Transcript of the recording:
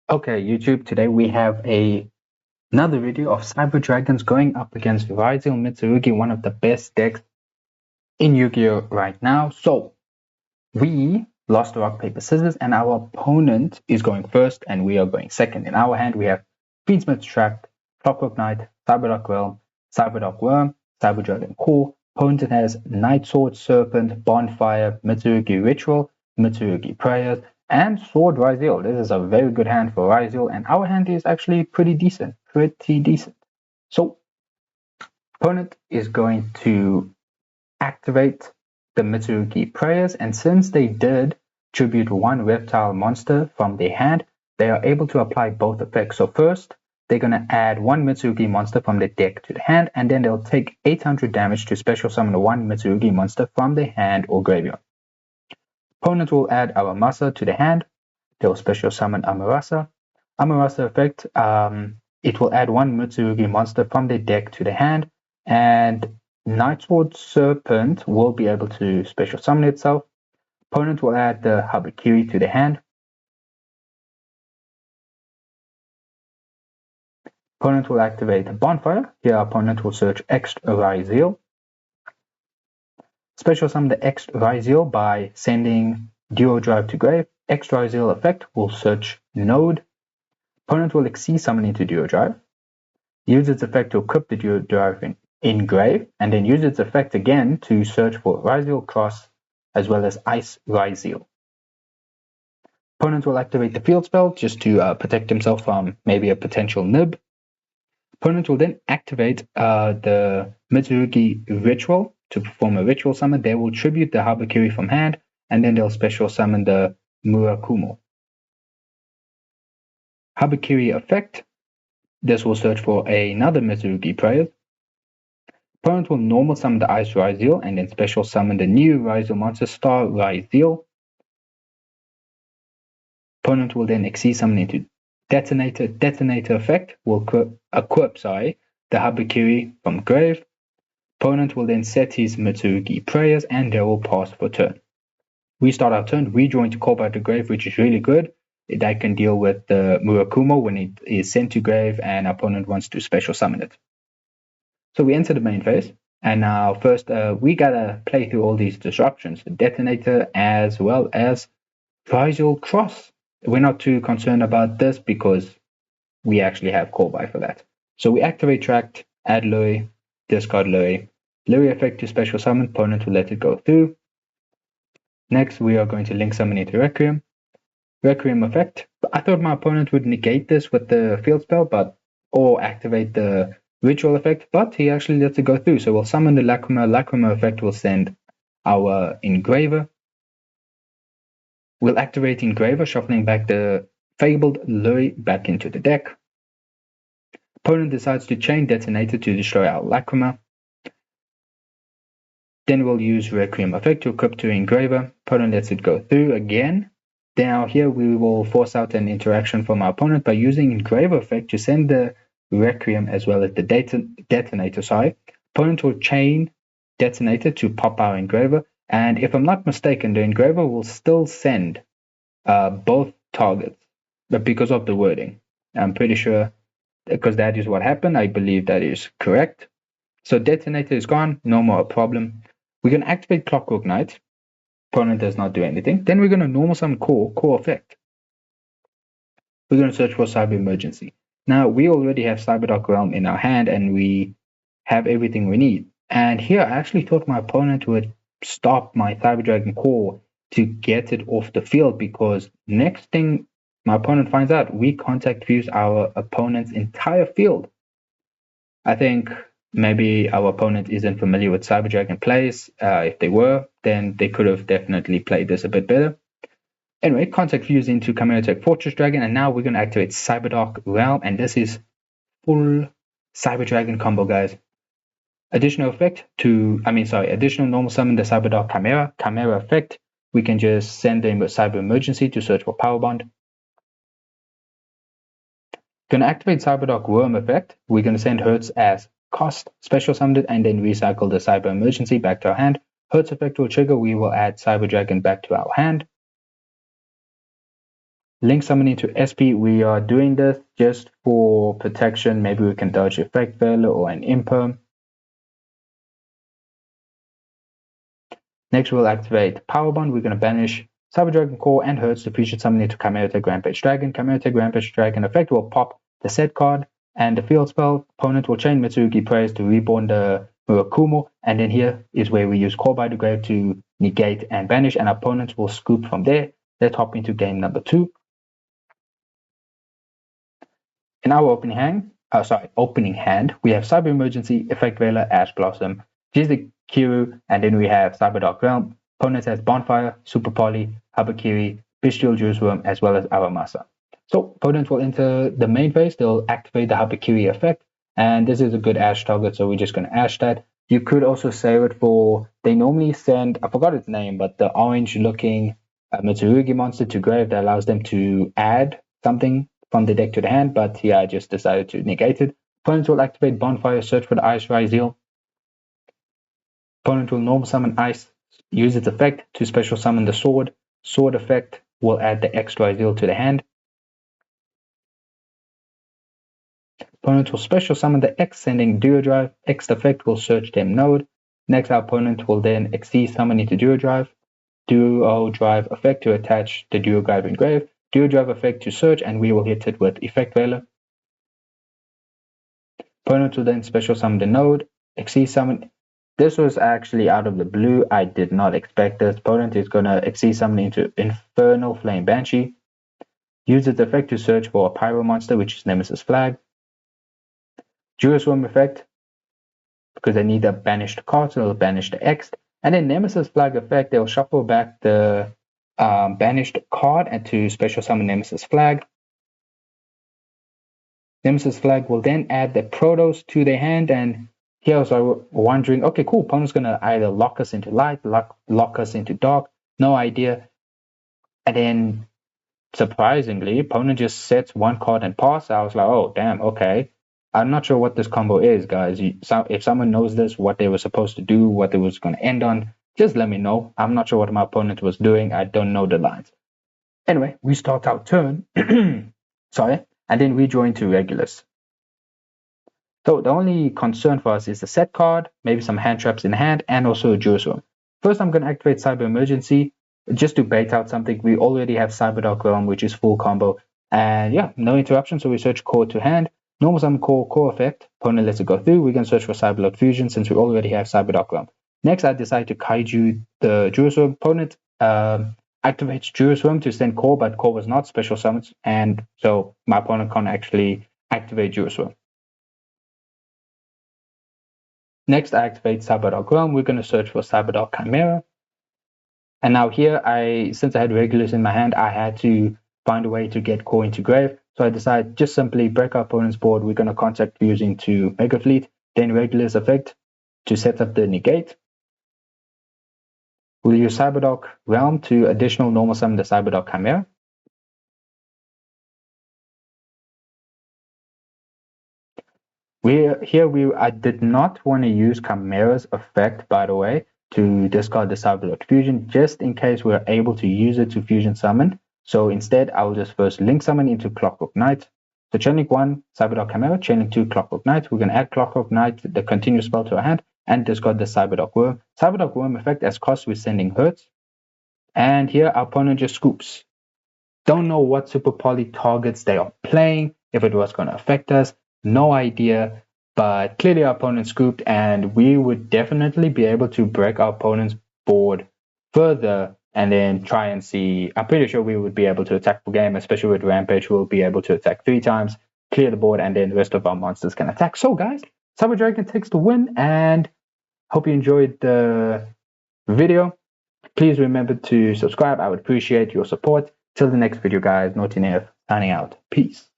Okay, YouTube, today we have another video of Cyber Dragons going up against Ryzeal Mitsurugi, one of the best decks in Yu-Gi-Oh! Right now. So, we lost the rock, paper, scissors, and our opponent is going first, and we are going second. In our hand, we have Fiendsmith's Tract, Clockwork Knight, Cyberdark Realm, Cyberdark Worm, Cyber Dragon Core. Opponent has Night Sword, Serpent, Bonfire, Mitsurugi Ritual, Mitsurugi Prayers, and Sword Ryzeal. This is a very good hand for Ryzeal, and our hand is actually pretty decent. So, opponent is going to activate the Mitsurugi Prayers, and since they did tribute one reptile monster from their hand, they are able to apply both effects. So first, they're going to add one Mitsurugi monster from the deck to the hand, and then they'll take 800 damage to special summon one Mitsurugi monster from their hand or graveyard. Opponent will add Aramasa to the hand. They'll special summon Amarasa. Amarasa effect, it will add one Mitsurugi monster from their deck to the hand, and Nightsword Serpent will be able to special summon itself. Opponent will add the Habakiri to the hand. Opponent will activate Bonfire. Here, opponent will search X Ryzeal. Special summon the X Ryzeal by sending Duo Drive to grave. X Ryzeal effect will search Node. Opponent will Xyz summon into Duo Drive. Use its effect to equip the Duo Drive in grave, and then use its effect again to search for Ryzeal Cross as well as Ice Ryzeal. Opponent will activate the field spell just to protect himself from maybe a potential nib. Opponent will then activate the Mitsurugi Ritual to perform a ritual summon. They will tribute the Habakiri from hand, and then they'll special summon the Murakumo. Habakiri effect. This will search for another Mitsurugi Prayer. Opponent will normal summon the Ice Ryzeal and then special summon the new Ryzeal monster Star Ryzeal. Opponent will then Xyz summon into Detonator. Detonator effect will equip the Habakiri from grave. Opponent will then set his Mitsurugi Prayers and they will pass for turn. We start our turn, redraw into Call by the Grave, which is really good. That can deal with the Murakumo when it is sent to grave and opponent wants to special summon it. So we enter the main phase, and now first we gotta play through all these disruptions, the Detonator as well as Ryzeal Cross. We're not too concerned about this because we actually have Call by for that. So we activate Tract, add Lui, discard Lui. Lui effect to special summon, opponent will let it go through. Next, we are going to link summon into Requiem. Requiem effect. I thought my opponent would negate this with the field spell, or activate the ritual effect, but he actually lets it go through. So we'll summon the Lacrima. Lacrima effect will send our Engraver. We'll activate Engraver, shuffling back the Fabled Lui back into the deck. Opponent decides to chain Detonator to destroy our Lacrima. Then we'll use Requiem effect to equip to Engraver. Opponent lets it go through again. Now here we will force out an interaction from our opponent by using Engraver effect to send the Requiem as well as the Detonator side. Opponent will chain Detonator to pop our Engraver, and if I'm not mistaken, the Engraver will still send both targets, but because of the wording. I'm pretty sure, because that is what happened. I believe that is correct. So Detonator is gone, no more problem. We're going to activate Clockwork Knight. Opponent does not do anything. Then we're going to normal summon Core effect. We're going to search for Cyber Emergency. Now, we already have Cyberdark Realm in our hand, and we have everything we need. And here, I actually thought my opponent would stop my Cyber Dragon Core to get it off the field, because next thing my opponent finds out, we contact fuse our opponent's entire field. I think maybe our opponent isn't familiar with Cyber Dragon plays. If they were, then they could have definitely played this a bit better. Anyway, contact fuse into Chimera Tech Fortress Dragon, and now we're going to activate Cyberdark Realm, and this is full Cyber Dragon combo, guys. Additional normal summon the Cyberdark Chimera. Chimera effect, we can just send them a Cyber Emergency to search for Power Bond. Going to activate Cyberdark Worm effect. We're going to send Hertz as cost, special summon it, and then recycle the Cyber Emergency back to our hand. Hertz effect will trigger, we will add Cyber Dragon back to our hand. link summon into SP. We are doing this just for protection. Maybe we can dodge Effect Veiler or an Imperm. Next, we'll activate Power Bond. We're going to banish Cyber Dragon Core and Hertz to fusion summon into Chimera Tech Rampage Dragon. Chimera Tech Rampage Dragon effect will pop the set card and the field spell. Opponent will chain Mitsurugi Praise to reborn the Murakumo, and then here is where we use Core by the Grave to negate and banish, and opponents will scoop from there. Let's hop into game number 2. In our opening hand, we have Cyber Emergency, Effect Veiler, Ash Blossom, Jizik Kiru, and then we have Cyber Dark Realm. Opponent has Bonfire, Super Poly, Habakiri, Bestial Juice Worm, as well as Aramasa. So opponents will enter the main phase. They'll activate the Habakiri effect, and this is a good Ash target, so we're just going to Ash that. You could also save it for, they normally send, I forgot its name, but the orange-looking Mitsurugi monster to grave that allows them to add something from the deck to the hand, but here I just decided to negate it. Opponents will activate Bonfire, search for the Ice Ryzeal. Opponent will normal summon Ice, use its effect to special summon the Sword. Sword effect will add the X Ryzeal to the hand. Opponent will special summon the X, sending Duo Drive. X effect will search them node. Next, our opponent will then XC summon into Duo Drive. Duo Drive effect to attach the Duo Drive engrave. Duo Drive effect to search, and we will hit it with Effect Veiler. Opponent will then special summon the node. XC summon. This was actually out of the blue. I did not expect this. Opponent is going to XC summon into Infernal Flame Banshee. Use its effect to search for a Pyro monster, which is Nemesis Flag. Juice Worm effect, because they need a banished card, so they'll banish the X. And then Nemesis Flag effect, they'll shuffle back the banished card and to special summon Nemesis Flag. Nemesis Flag will then add the Protos to their hand, and here I was wondering, okay, cool, opponent's going to either lock us into light, lock us into dark, no idea. And then, surprisingly, opponent just sets one card and pass. I was like, oh, damn, okay. I'm not sure what this combo is, guys. If someone knows this, what they were supposed to do, what it was going to end on, just let me know. I'm not sure what my opponent was doing. I don't know the lines. Anyway, we start our turn. Sorry. And then we join to Regulus. So the only concern for us is the set card, maybe some hand traps in hand, and also a Juice Worm. First, I'm going to activate Cyber Emergency just to bait out something. We already have Cyber Dark Realm, which is full combo. And yeah, no interruption, so we search core to hand. Normal summon core effect. Opponent lets it go through. We can search for Cyberlord Fusion since we already have Cyber Dark Realm. Next, I decide to Kaiju the Juice Worm. Opponent activates Juice Worm to send core, but core was not special summons, and so my opponent can't actually activate Juice Worm. Next, I activate Cyber Dark Realm. We're going to search for Cyber Dark Chimera. And now here, since I had Regulus in my hand, I had to find a way to get core into grave. So I decided just simply break our opponent's board. We're going to contact fusing to Mega Fleet, then Regulus effect to set up the negate. We'll use Cyber Dark Realm to additional normal summon the Cyber Dark Chimera. I did not want to use Chimera's effect, by the way, to discard the Cyberlord Fusion, just in case we're able to use it to fusion summon. So instead, I will just first link summon into Clockwork Knight. So Chainlink 1, Cyber Dark Chimera, Chainlink 2, Clockwork Knight. We're going to add Clockwork Knight, the continuous spell to our hand, and discard the Cyber Dark Worm. Cyber Dark Worm effect as cost with sending Hertz. And here our opponent just scoops. Don't know what Super Poly targets they are playing, if it was going to affect us, no idea. But clearly our opponent scooped, and we would definitely be able to break our opponent's board further and then try and see. I'm pretty sure we would be able to attack the game, especially with Rampage. We'll be able to attack 3 times, clear the board, and then the rest of our monsters can attack. So guys, Cyber Dragon takes the win, and hope you enjoyed the video. Please remember to subscribe. I would appreciate your support. Till the next video, guys. Naughty Nev signing out. Peace.